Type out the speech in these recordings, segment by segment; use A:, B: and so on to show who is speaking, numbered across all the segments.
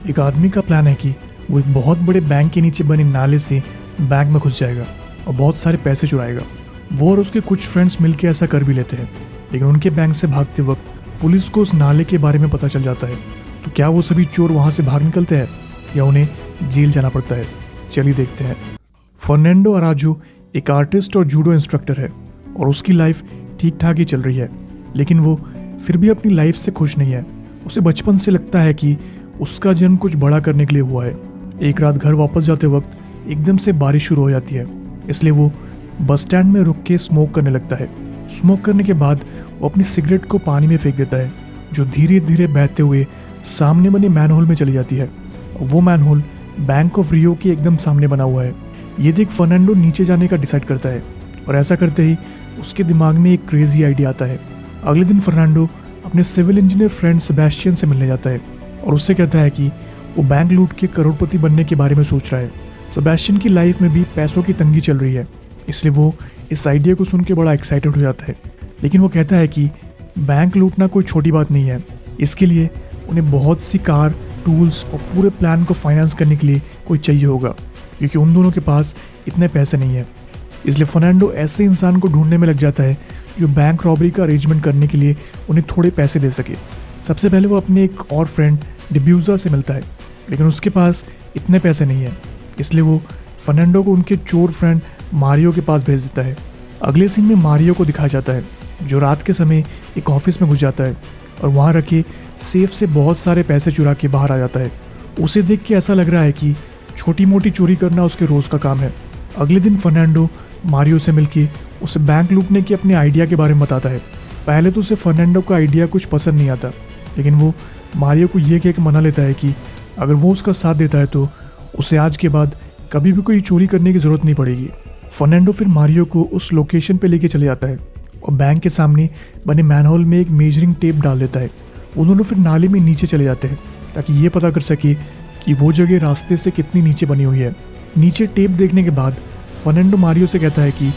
A: एक आदमी का प्लान है कि वो एक बहुत बड़े बैंक के नीचे बने नाले से बैंक में घुस जाएगा और बहुत सारे पैसे चुराएगा। वो और उसके कुछ फ्रेंड्स मिलकर ऐसा कर भी लेते हैं, लेकिन उनके बैंक से भागते वक्त पुलिस को उस नाले के बारे में पता चल जाता है। तो क्या वो सभी चोर वहाँ से भाग निकलते हैं या उन्हें जेल जाना पड़ता है? चलिए देखते हैं। फर्नांडो अराजो एक आर्टिस्ट और जूडो इंस्ट्रक्टर है और उसकी लाइफ ठीक ठाक ही चल रही है, लेकिन वो फिर भी अपनी लाइफ से खुश नहीं है। उसे बचपन से लगता है कि उसका जन्म कुछ बड़ा करने के लिए हुआ है। एक रात घर वापस जाते वक्त एकदम से बारिश शुरू हो जाती है, इसलिए वो बस स्टैंड में रुक के स्मोक करने लगता है। स्मोक करने के बाद वो अपनी सिगरेट को पानी में फेंक देता है, जो धीरे धीरे बहते हुए सामने बने मैनहोल में चली जाती है। वो मैनहोल बैंक ऑफ रियो के एकदम सामने बना हुआ है। ये देख फर्नांडो नीचे जाने का डिसाइड करता है और ऐसा करते ही उसके दिमाग में एक क्रेजी आइडिया आता है। अगले दिन फर्नांडो अपने सिविल इंजीनियर फ्रेंड सेबेस्टियन से मिलने जाता है और उससे कहता है कि वो बैंक लूट के करोड़पति बनने के बारे में सोच रहा है। सेबेस्टियन की लाइफ में भी पैसों की तंगी चल रही है, इसलिए वो इस आइडिया को सुन के बड़ा एक्साइटेड हो जाता है। लेकिन वो कहता है कि बैंक लूटना कोई छोटी बात नहीं है, इसके लिए उन्हें बहुत सी कार, टूल्स और पूरे प्लान को फाइनेंस करने के लिए कोई चाहिए होगा, क्योंकि उन दोनों के पास इतने पैसे नहीं है। इसलिए फर्नांडो ऐसे इंसान को ढूंढने में लग जाता है जो बैंक रॉबरी का अरेंजमेंट करने के लिए उन्हें थोड़े पैसे दे सके। सबसे पहले वो अपने एक और फ्रेंड डिब्यूजा से मिलता है, लेकिन उसके पास इतने पैसे नहीं है, इसलिए वो फर्नांडो को उनके चोर फ्रेंड मारियो के पास भेज देता है। अगले सीन में मारियो को दिखाया जाता है, जो रात के समय एक ऑफिस में घुस जाता है और वहाँ रखे सेफ से बहुत सारे पैसे चुरा के बाहर आ जाता है। उसे देख के ऐसा लग रहा है कि छोटी मोटी चोरी करना उसके रोज़ का काम है। अगले दिन फर्नांडो मारियो से मिलके उसे बैंक लूटने के अपने आइडिया के बारे में बताता है। पहले तो उसे फर्नांडो का आइडिया कुछ पसंद नहीं आता, लेकिन वो मारियो को ये कह के मना लेता है कि अगर वो उसका साथ देता है तो उसे आज के बाद कभी भी कोई चोरी करने की ज़रूरत नहीं पड़ेगी। फर्नांडो फिर मारियो को उस लोकेशन पे लेके चले जाता है और बैंक के सामने बने मैनहोल में एक मेजरिंग टेप डाल देता है। वो दोनों फिर नाले में नीचे चले जाते हैं ताकि ये पता कर सके कि वो जगह रास्ते से कितनी नीचे बनी हुई है। नीचे टेप देखने के बाद फर्नांडो मारियो से कहता है कि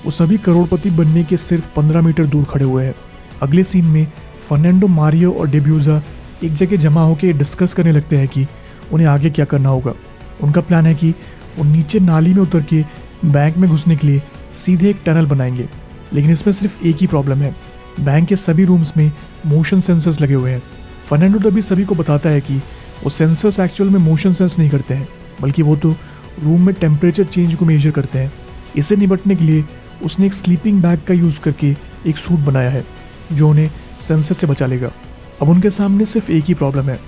A: वो सभी करोड़पति बनने के सिर्फ 15 मीटर दूर खड़े हुए हैं। अगले सीन में फर्नांडो, मारियो और डिब्यूजा एक जगह जमा होकर डिस्कस करने लगते हैं कि उन्हें आगे क्या करना होगा। उनका प्लान है कि वो नीचे नाली में उतर के बैंक में घुसने के लिए सीधे एक टनल बनाएंगे, लेकिन इसमें सिर्फ एक ही प्रॉब्लम है। बैंक के सभी रूम्स में मोशन सेंसर्स लगे हुए हैं। फर्नांडो तभी सभी को बताता है कि वो सेंसर्स एक्चुअल में मोशन सेंस नहीं करते हैं, बल्कि वो तो रूम में टेम्परेचर चेंज को मेजर करते हैं। इसे निपटने के लिए उसने एक स्लीपिंग बैग का यूज़ करके एक सूट बनाया है जो उन्हें सेंसर से बचा लेगा। अब उनके सामने सिर्फ एक ही प्रॉब्लम है,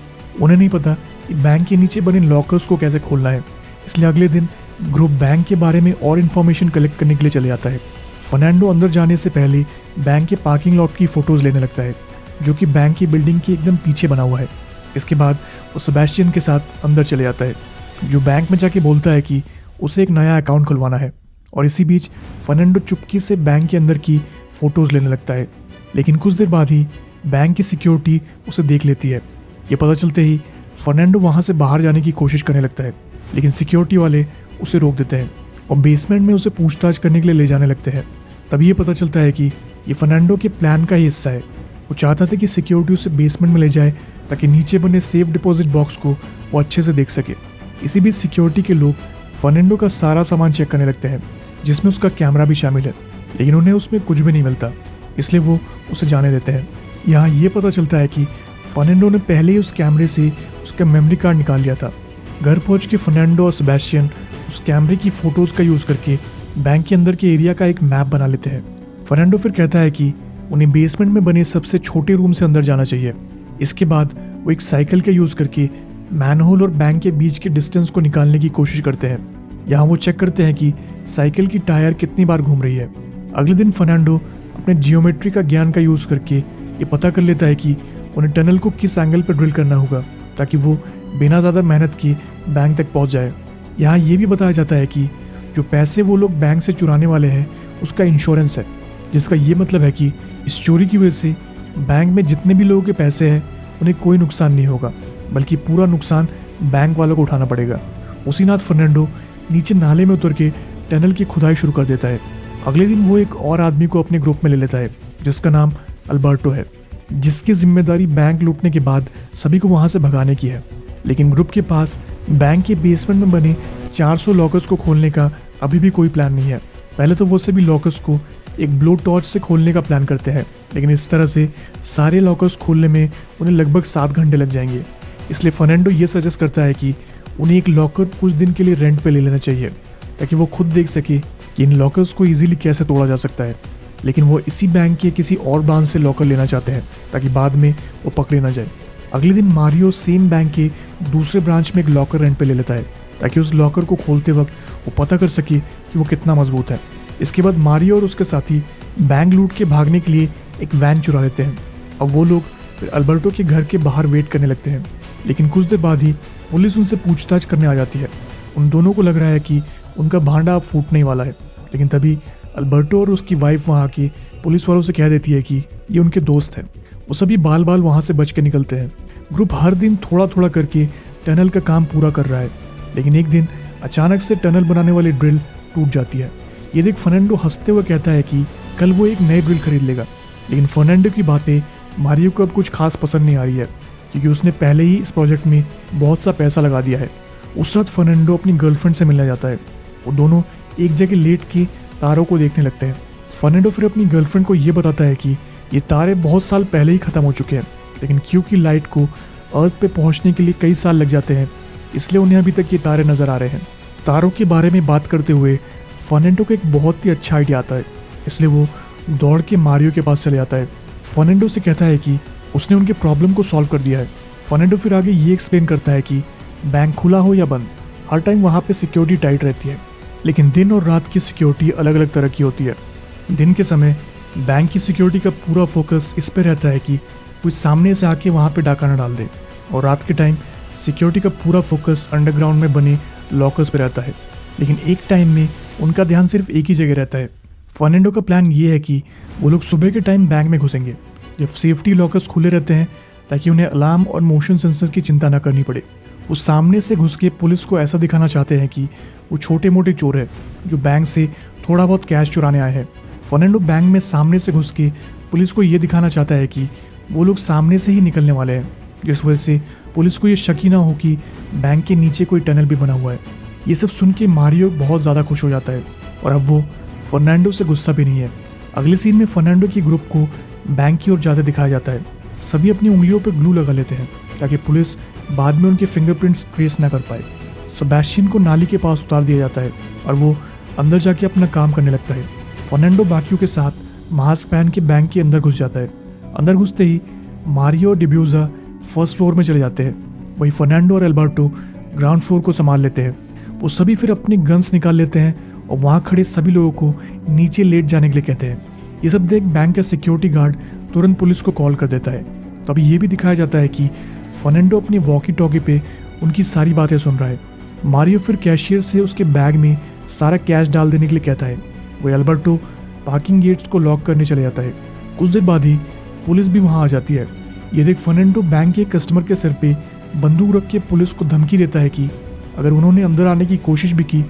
A: उन्हें नहीं पता कि बैंक के नीचे बने लॉकर्स को कैसे खोलना है। इसलिए अगले दिन ग्रुप बैंक के बारे में और इन्फॉर्मेशन कलेक्ट करने के लिए चले जाता है। फर्नांडो अंदर जाने से पहले बैंक के पार्किंग लॉट की फ़ोटोज़ लेने लगता है, जो कि बैंक की बिल्डिंग के एकदम पीछे बना हुआ है। इसके बाद वो सेबेस्टियन के साथ अंदर चले जाता है, जो बैंक में जाके बोलता है कि उसे एक नया अकाउंट खुलवाना है। और इसी बीच फर्नांडो चुपके से बैंक के अंदर की फ़ोटोज़ लेने लगता है, लेकिन कुछ देर बाद ही बैंक की सिक्योरिटी उसे देख लेती है। ये पता चलते ही फर्नांडो वहाँ से बाहर जाने की कोशिश करने लगता है, लेकिन सिक्योरिटी वाले उसे रोक देते हैं और बेसमेंट में उसे पूछताछ करने के लिए ले जाने लगते हैं। तभी ये पता चलता है कि ये फर्नांडो के प्लान का ही हिस्सा है। वो चाहता था कि सिक्योरिटी उसे बेसमेंट में ले जाए ताकि नीचे बने सेफ डिपॉजिट बॉक्स को वो अच्छे से देख सके। इसी बीच सिक्योरिटी के लोग फर्नांडो का सारा सामान चेक करने लगते हैं, जिसमें उसका कैमरा भी शामिल है, लेकिन उन्हें उसमें कुछ भी नहीं मिलता, इसलिए वो उसे जाने देते हैं। यहाँ ये पता चलता है कि फर्नांडो ने पहले ही उस कैमरे से उसका मेमोरी कार्ड निकाल लिया था। घर पहुँच के फर्नांडो और सेबेस्टियन उस कैमरे की फ़ोटोज़ का यूज़ करके बैंक के अंदर के एरिया का एक मैप बना लेते हैं। फर्नांडो फिर कहता है कि उन्हें बेसमेंट में बने सबसे छोटे रूम से अंदर जाना चाहिए। इसके बाद वो एक साइकिल का यूज़ करके मैनहोल और बैंक के बीच के डिस्टेंस को निकालने की कोशिश करते हैं। यहाँ वो चेक करते हैं कि साइकिल की टायर कितनी बार घूम रही है। अगले दिन फर्नांडो अपने जियोमेट्री का ज्ञान का यूज़ करके ये पता कर लेता है कि उन्हें टनल को किस एंगल पर ड्रिल करना होगा ताकि वो बिना ज़्यादा मेहनत किए बैंक तक पहुँच जाए। यहाँ ये भी बताया जाता है कि जो पैसे वो लोग बैंक से चुराने वाले हैं उसका इंश्योरेंस है, जिसका ये मतलब है कि इस चोरी की वजह से बैंक में जितने भी लोगों के पैसे हैं उन्हें कोई नुकसान नहीं होगा, बल्कि पूरा नुकसान बैंक वालों को उठाना पड़ेगा। उसी रात फर्नांडो नीचे नाले में उतर के टनल की खुदाई शुरू कर देता है। अगले दिन वो एक और आदमी को अपने ग्रुप में ले लेता है जिसका नाम अल्बर्टो है, जिसकी जिम्मेदारी बैंक लूटने के बाद सभी को वहाँ से भगाने की है। लेकिन ग्रुप के पास बैंक के बेसमेंट में बने 400 लॉकर्स को खोलने का अभी भी कोई प्लान नहीं है। पहले तो वो सभी लॉकर्स को एक ब्लो टॉर्च से खोलने का प्लान करते हैं, लेकिन इस तरह से सारे लॉकर्स खोलने में उन्हें लगभग 7 घंटे लग जाएंगे। इसलिए फर्नांडो ये सजेस्ट करता है कि उन्हें एक लॉकर कुछ दिन के लिए रेंट पे ले लेना चाहिए, ताकि वो खुद देख सके कि इन लॉकर्स को इजीली कैसे तोड़ा जा सकता है। लेकिन वो इसी बैंक के किसी और ब्रांच से लॉकर लेना चाहते हैं, ताकि बाद में वो पकड़े ना जाए। अगले दिन मारियो सेम बैंक के दूसरे ब्रांच में एक लॉकर रेंट पे ले लेता है, ताकि उस लॉकर को खोलते वक्त वो पता कर सके कि वो कितना मजबूत है। इसके बाद मारियो और उसके साथी बैंक लूट के भागने के लिए एक वैन चुरा लेते हैं। अब वो लोग फिर अल्बर्टो के घर के बाहर वेट करने लगते हैं, लेकिन कुछ देर बाद ही पुलिस उनसे पूछताछ करने आ जाती है। उन दोनों को लग रहा है कि उनका भांडा अब फूटने वाला है, लेकिन तभी अल्बर्टो और उसकी वाइफ वहाँ आके पुलिस वालों से कह देती है कि ये उनके दोस्त हैं। वो सभी बाल बाल वहाँ से बच के निकलते हैं। ग्रुप हर दिन थोड़ा थोड़ा करके टनल का काम पूरा कर रहा है, लेकिन एक दिन अचानक से टनल बनाने वाली ड्रिल टूट जाती है। ये देख फर्नांडो हंसते हुए कहता है कि कल वो एक नई ड्रिल खरीद लेगा। लेकिन फर्नांडो की बातें मारियो को अब कुछ खास पसंद नहीं आ रही है, क्योंकि उसने पहले ही इस प्रोजेक्ट में बहुत सा पैसा लगा दिया है। उस रात फर्नांडो अपनी गर्लफ्रेंड से मिलने जाता है। वो दोनों एक जगह लेट के तारों को देखने लगते हैं। फर्नांडो फिर अपनी गर्लफ्रेंड को ये बताता है कि ये तारे बहुत साल पहले ही ख़त्म हो चुके हैं, लेकिन क्योंकि लाइट को अर्थ पे पहुंचने के लिए कई साल लग जाते हैं, इसलिए उन्हें अभी तक ये तारे नज़र आ रहे हैं। तारों के बारे में बात करते हुए फर्नांडो को एक बहुत ही अच्छा आइडिया आता है, इसलिए वो दौड़ के मारियो के पास चले जाता है। फर्नांडो से कहता है कि उसने उनके प्रॉब्लम को सॉल्व कर दिया है। फर्नांडो फिर आगे ये एक्सप्लेन करता है कि बैंक खुला हो या बंद, हर टाइम वहाँ पे सिक्योरिटी टाइट रहती है, लेकिन दिन और रात की सिक्योरिटी अलग अलग तरह की होती है। दिन के समय बैंक की सिक्योरिटी का पूरा फोकस इस पे रहता है कि कोई सामने से आके वहाँ पे डाका न डाल दे, और रात के टाइम सिक्योरिटी का पूरा फोकस अंडरग्राउंड में बने लॉकर्स पे रहता है। लेकिन एक टाइम में उनका ध्यान सिर्फ एक ही जगह रहता है। फर्नांडो का प्लान ये है कि वो लोग सुबह के टाइम बैंक में घुसेंगे, जब सेफ्टी लॉकर्स खुले रहते हैं, ताकि उन्हें अलार्म और मोशन सेंसर की चिंता न करनी पड़े। वो सामने से घुस के पुलिस को ऐसा दिखाना चाहते हैं कि वो छोटे मोटे चोर है जो बैंक से थोड़ा बहुत कैश चुराने आए हैं। फर्नांडो बैंक में सामने से घुस के पुलिस को ये दिखाना चाहता है कि वो लोग सामने से ही निकलने वाले हैं, जिस वजह से पुलिस को ये शक ही ना हो कि बैंक के नीचे कोई टनल भी बना हुआ है। ये सब सुन के मारियो बहुत ज़्यादा खुश हो जाता है, और अब वो फर्नांडो से गुस्सा भी नहीं है। अगले सीन में फर्नांडो की ग्रुप को बैंक की ओर जाते दिखाया जाता है। सभी अपनी उंगलियों पर ग्लू लगा लेते हैं, ताकि पुलिस बाद में उनके फिंगरप्रिंट्स ट्रेस न कर पाए। सेबेस्टियन को नाली के पास उतार दिया जाता है, और वो अंदर जाके अपना काम करने लगता है। फर्नांडो बाकियों के साथ मास्क पहन के बैंक के अंदर घुस जाता है। अंदर घुसते ही मारियो और डिब्यूजा फर्स्ट फ्लोर में चले जाते हैं, वहीं फर्नांडो और अल्बर्टो ग्राउंड फ्लोर को संभाल लेते हैं। वो सभी फिर अपने गन्स निकाल लेते हैं और वहाँ खड़े सभी लोगों को नीचे लेट जाने के लिए कहते हैं। ये सब देख बैंक का सिक्योरिटी गार्ड तुरंत पुलिस को कॉल कर देता है। तो अभी ये भी दिखाया जाता है कि फर्नांडो अपनी वॉकी टॉकी पे उनकी सारी बातें सुन रहा है। मारियो फिर कैशियर से उसके बैग में सारा कैश डाल देने के लिए कहता है। वही अल्बर्टो पार्किंग गेट्स को लॉक करने चले जाता है। कुछ देर बाद ही पुलिस भी वहाँ आ जाती है। ये देख फर्नांडो बैंक के कस्टमर के सिर पे बंदूक रख के पुलिस को धमकी देता है कि अगर उन्होंने अंदर आने की कोशिश भी की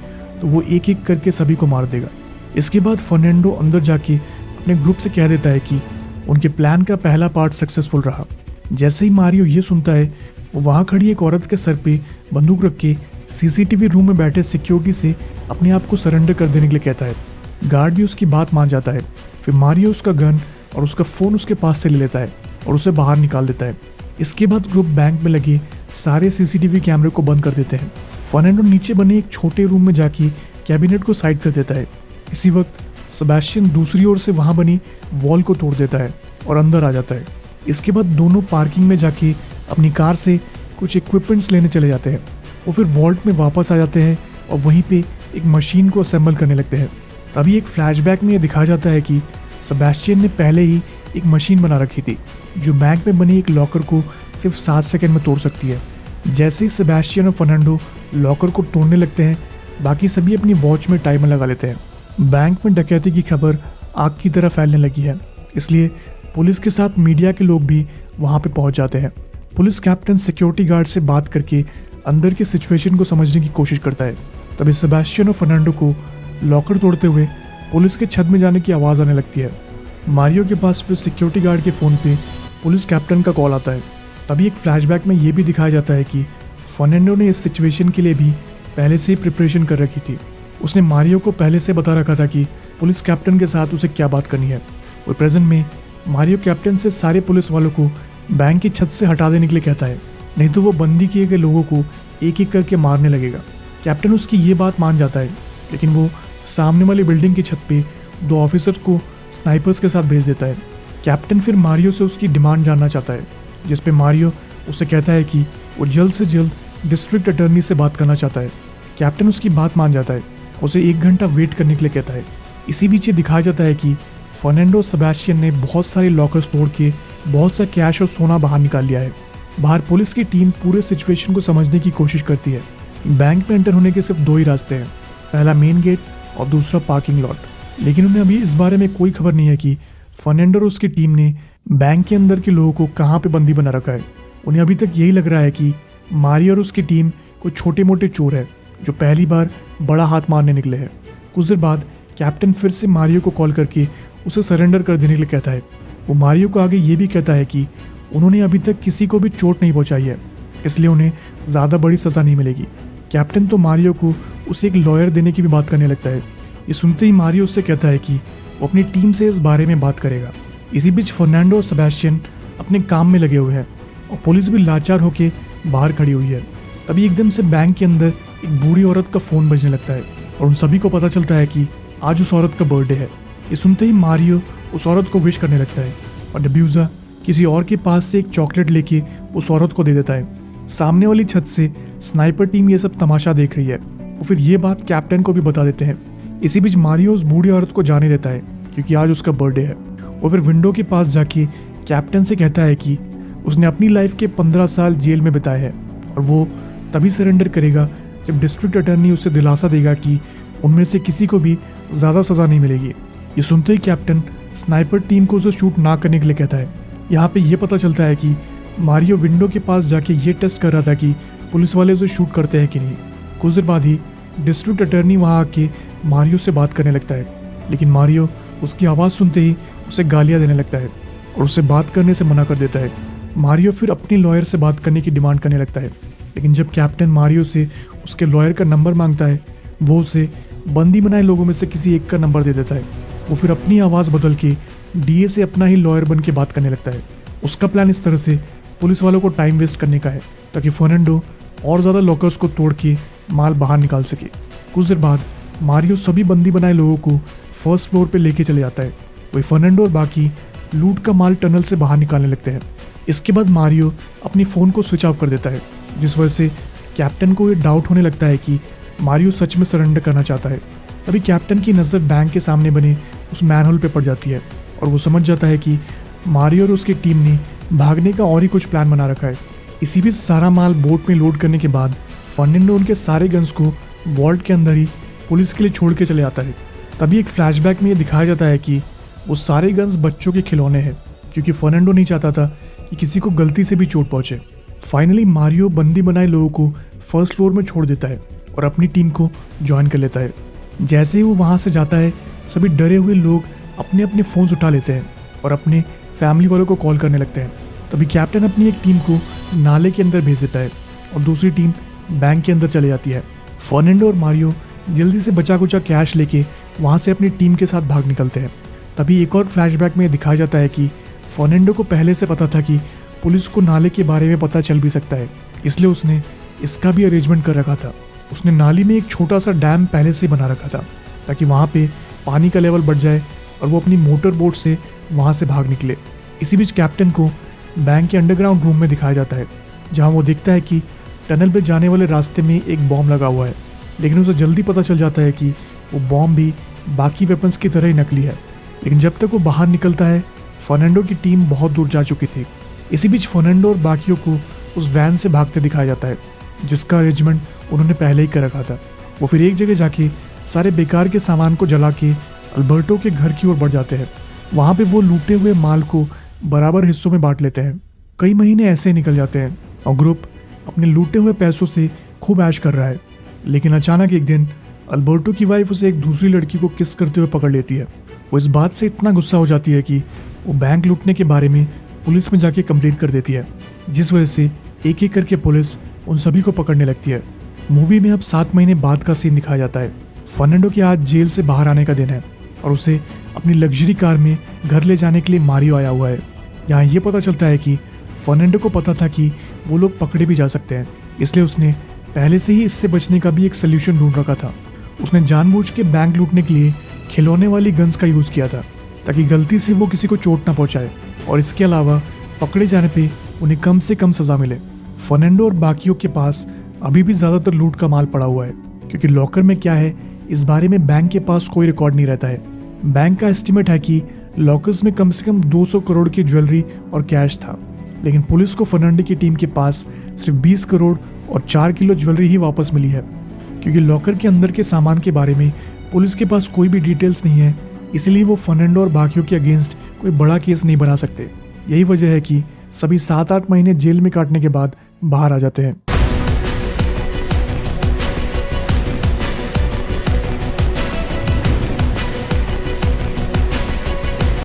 A: तो वो एक एक करके सभी को मार देगा। इसके बाद फर्नांडो अंदर जाके अपने ग्रुप से कह देता है कि उनके प्लान का पहला पार्ट सक्सेसफुल रहा। जैसे ही मारियो ये सुनता है, वो वहाँ खड़ी एक औरत के सर पे बंदूक रख के सीसीटीवी रूम में बैठे सिक्योरिटी से अपने आप को सरेंडर कर देने के लिए कहता है। गार्ड भी उसकी बात मान जाता है। फिर मारियो उसका गन और उसका फ़ोन उसके पास से ले लेता है और उसे बाहर निकाल देता है। इसके बाद ग्रुप बैंक में लगे सारे सीसीटीवी कैमरे को बंद कर देते हैं। फर्नांडो नीचे बने एक छोटे रूम में जाके कैबिनेट को साइड कर देता है। इसी वक्त सेबेस्टियन दूसरी ओर से वहाँ बनी वॉल को तोड़ देता है और अंदर आ जाता है। इसके बाद दोनों पार्किंग में जाके अपनी कार से कुछ इक्विपमेंट्स लेने चले जाते हैं। वो फिर वॉल्ट में वापस आ जाते हैं और वहीं पे एक मशीन को असेंबल करने लगते हैं। तभी एक फ्लैशबैक में ये दिखाया जाता है कि सेबेस्टियन ने पहले ही एक मशीन बना रखी थी जो बैंक में बने एक लॉकर को सिर्फ 7 सेकंड में तोड़ सकती है। जैसे ही सेबेस्टियन और फर्नांडो लॉकर को तोड़ने लगते हैं, बाकी सभी अपनी वॉच में टाइमर लगा लेते हैं। बैंक में डकैती की खबर आग की तरह फैलने लगी है, इसलिए पुलिस के साथ मीडिया के लोग भी वहाँ पे पहुँच जाते हैं। पुलिस कैप्टन सिक्योरिटी गार्ड से बात करके अंदर की सिचुएशन को समझने की कोशिश करता है। तभी सेबेस्टियन और फर्नांडो को लॉकर तोड़ते हुए पुलिस के छत में जाने की आवाज़ आने लगती है। मारियो के पास फिर सिक्योरिटी गार्ड के फ़ोन पे पुलिस कैप्टन का कॉल आता है। तभी एक फ्लैशबैक में ये भी दिखाया जाता है कि फर्नांडो ने इस सिचुएशन के लिए भी पहले से ही प्रिपरेशन कर रखी थी। उसने मारियो को पहले से बता रखा था कि पुलिस कैप्टन के साथ उसे क्या बात करनी है। और प्रेजेंट में मारियो कैप्टन से सारे पुलिस वालों को बैंक की छत से हटा देने के लिए कहता है, नहीं तो वो बंदी किए गए लोगों को एक एक करके मारने लगेगा। कैप्टन उसकी ये बात मान जाता है, लेकिन वो सामने वाली बिल्डिंग की छत पे 2 ऑफिसर्स को स्नाइपर्स के साथ भेज देता है। कैप्टन फिर मारियो से उसकी डिमांड जानना चाहता है, जिस पे मारियो उसे कहता है कि वो जल्द से जल्द डिस्ट्रिक्ट अटर्नी से बात करना चाहता है। कैप्टन उसकी बात मान जाता है, उसे 1 घंटा वेट करने के लिए कहता है। इसी बीच ये दिखाया जाता है कि फर्नांडो सेबेस्टियन ने बहुत सारे लॉकर्स तोड़ के बहुत सा कैश और सोना बाहर निकाल लिया है। बाहर पुलिस की टीम पूरे सिचुएशन को समझने की कोशिश करती है। बैंक में एंटर होने के सिर्फ 2 ही रास्ते हैं, पहला मेन गेट और दूसरा पार्किंग लॉट। लेकिन उन्हें अभी इस बारे में कोई खबर नहीं है कि फर्नांडो और उसकी टीम ने बैंक के अंदर के लोगों को कहाँ पे बंदी बना रखा है। उन्हें अभी तक यही लग रहा है कि मारियो और उसकी टीम कोई छोटे मोटे चोर है जो पहली बार बड़ा हाथ मारने निकले हैं। कुछ देर बाद कैप्टन फिर से मारियो को कॉल करके उसे सरेंडर कर देने के लिए कहता है। वो मारियो को आगे ये भी कहता है कि उन्होंने अभी तक किसी को भी चोट नहीं पहुंचाई है, इसलिए उन्हें ज़्यादा बड़ी सज़ा नहीं मिलेगी। कैप्टन तो मारियो को उसे एक लॉयर देने की भी बात करने लगता है। ये सुनते ही मारियो उससे कहता है कि वो अपनी टीम से इस बारे में बात करेगा। इसी बीच फर्नांडो और सेबेस्टियन अपने काम में लगे हुए हैं और पुलिस भी लाचार होकर बाहर खड़ी हुई है। तभी एकदम से बैंक के अंदर एक बूढ़ी औरत का फ़ोन बजने लगता है और उन सभी को पता चलता है कि आज उस औरत का बर्थडे है। ये सुनते ही मारियो उस औरत को विश करने लगता है और डेब्यूजा किसी और के पास से एक चॉकलेट लेके उस औरत को दे देता है। सामने वाली छत से स्नाइपर टीम ये सब तमाशा देख रही है। वो फिर ये बात कैप्टन को भी बता देते हैं। इसी बीच मारियो उस बूढ़ी औरत को जाने देता है क्योंकि आज उसका बर्थडे है। वो फिर विंडो के पास जाके कैप्टन से कहता है कि उसने अपनी लाइफ के 15 साल जेल में बिताए हैं और वो तभी सरेंडर करेगा जब डिस्ट्रिक्ट अटर्नी उसे दिलासा देगा कि उनमें से किसी को भी ज़्यादा सज़ा नहीं मिलेगी। ये सुनते ही कैप्टन स्नाइपर टीम को उसे शूट ना करने के लिए कहता है। यहाँ पे ये पता चलता है कि मारियो विंडो के पास जाके ये टेस्ट कर रहा था कि पुलिस वाले उसे शूट करते हैं कि नहीं। कुछ देर बाद ही डिस्ट्रिक्ट अटर्नी वहाँ आके मारियो से बात करने लगता है, लेकिन मारियो उसकी आवाज़ सुनते ही उसे गालियाँ देने लगता है और उसे बात करने से मना कर देता है। मारियो फिर अपनी लॉयर से बात करने की डिमांड करने लगता है, लेकिन जब कैप्टन मारियो से उसके लॉयर का नंबर मांगता है, वो उसे बंदी बनाए लोगों में से किसी एक का नंबर दे देता है। वो फिर अपनी आवाज़ बदल के डीए से अपना ही लॉयर बन के बात करने लगता है। उसका प्लान इस तरह से पुलिस वालों को टाइम वेस्ट करने का है ताकि फर्नांडो और ज़्यादा लॉकर्स को तोड़ के माल बाहर निकाल सके। कुछ देर बाद मारियो सभी बंदी बनाए लोगों को फर्स्ट फ्लोर पे लेके चले जाता है। वही फर्नांडो और बाकी लूट का माल टनल से बाहर निकालने लगते हैं। इसके बाद मारियो अपनी फ़ोन को स्विच ऑफ कर देता है, जिस वजह से कैप्टन को ये डाउट होने लगता है कि मारियो सच में सरेंडर करना चाहता है। तभी कैप्टन की नज़र बैंक के सामने बने उस मैनहोल पे पड़ जाती है और वो समझ जाता है कि मारियो और उसकी टीम ने भागने का और ही कुछ प्लान बना रखा है। इसी बीच सारा माल बोट में लोड करने के बाद फर्नांडो उनके सारे गन्स को वॉल्ट के अंदर ही पुलिस के लिए छोड़ के चले जाता है। तभी एक फ्लैशबैक में ये दिखाया जाता है कि वो सारे गन्स बच्चों के खिलौने हैं, क्योंकि फर्नांडो नहीं चाहता था कि किसी को गलती से भी चोट पहुंचे। फाइनली मारियो बंदी बनाए लोगों को फर्स्ट फ्लोर में छोड़ देता है और अपनी टीम को ज्वाइन कर लेता है। जैसे ही वो वहाँ से जाता है, सभी डरे हुए लोग अपने अपने फ़ोन्स उठा लेते हैं और अपने फैमिली वालों को कॉल करने लगते हैं। तभी कैप्टन अपनी एक टीम को नाले के अंदर भेज देता है और दूसरी टीम बैंक के अंदर चली जाती है। फर्नांडो और मारियो जल्दी से बचा कुचा कैश लेके वहाँ से अपनी टीम के साथ भाग निकलते हैं। तभी एक और फ्लैशबैक में दिखाया जाता है कि फर्नांडो को पहले से पता था कि पुलिस को नाले के बारे में पता चल भी सकता है, इसलिए उसने इसका भी अरेंजमेंट कर रखा था। उसने नाली में एक छोटा सा डैम पहले से बना रखा था ताकि वहाँ पे पानी का लेवल बढ़ जाए और वो अपनी मोटर बोट से वहाँ से भाग निकले। इसी बीच कैप्टन को बैंक के अंडरग्राउंड रूम में दिखाया जाता है, जहाँ वो देखता है कि टनल पे जाने वाले रास्ते में एक बॉम्ब लगा हुआ है, लेकिन उसे जल्दी पता चल जाता है कि वो बॉम्ब भी बाकी वेपन्स की तरह ही नकली है। लेकिन जब तक वो बाहर निकलता है, फर्नांडो की टीम बहुत दूर जा चुकी थी। इसी बीच फर्नांडो और बाकियों को उस वैन से भागते दिखाया जाता है, जिसका अरेंजमेंट उन्होंने पहले ही कर रखा था। वो फिर एक जगह जाके सारे बेकार के सामान को जला के अल्बर्टो के घर की ओर बढ़ जाते हैं। वहाँ पे वो लूटे हुए माल को बराबर हिस्सों में बांट लेते हैं। कई महीने ऐसे ही निकल जाते हैं और ग्रुप अपने लूटे हुए पैसों से खूब ऐश कर रहा है। लेकिन अचानक एक दिन अल्बर्टो की वाइफ उसे एक दूसरी लड़की को किस करते हुए पकड़ लेती है। वो इस बात से इतना गुस्सा हो जाती है कि वो बैंक लूटने के बारे में पुलिस में जाके कंप्लेंट कर देती है, जिस वजह से एक एक करके पुलिस उन सभी को पकड़ने लगती है। मूवी में अब 7 महीने बाद का सीन दिखाया जाता है। फर्नांडो के आज जेल से बाहर आने का दिन है और उसे अपनी लग्जरी कार में घर ले जाने के लिए मारियो आया हुआ है। यहाँ ये पता चलता है कि फर्नांडो को पता था कि वो लोग पकड़े भी जा सकते हैं, इसलिए उसने पहले से ही इससे बचने का भी एक सोल्यूशन ढूंढ रखा था। उसने जानबूझ के बैंक लूटने के लिए खिलौने वाली गन्स का यूज़ किया था ताकि गलती से वो किसी को चोट ना पहुंचाए और इसके अलावा पकड़े जाने पे उन्हें कम से कम सज़ा मिले। फर्नांडो और बाकियों के पास अभी भी ज़्यादातर लूट का माल पड़ा हुआ है, क्योंकि लॉकर में क्या है इस बारे में बैंक के पास कोई रिकॉर्ड नहीं रहता है। बैंक का एस्टिमेट है कि लॉकर्स में कम से कम 200 करोड़ की ज्वेलरी और कैश था, लेकिन पुलिस को फर्नांडो की टीम के पास सिर्फ 20 करोड़ और 4 किलो ज्वेलरी ही वापस मिली है। क्योंकि लॉकर के अंदर के सामान के बारे में पुलिस के पास कोई भी डिटेल्स नहीं है, इसलिए वो फर्नांडो और बाकियों के अगेंस्ट कोई बड़ा केस नहीं बना सकते। यही वजह है कि सभी 7-8 महीने जेल में काटने के बाद बाहर आ जाते हैं।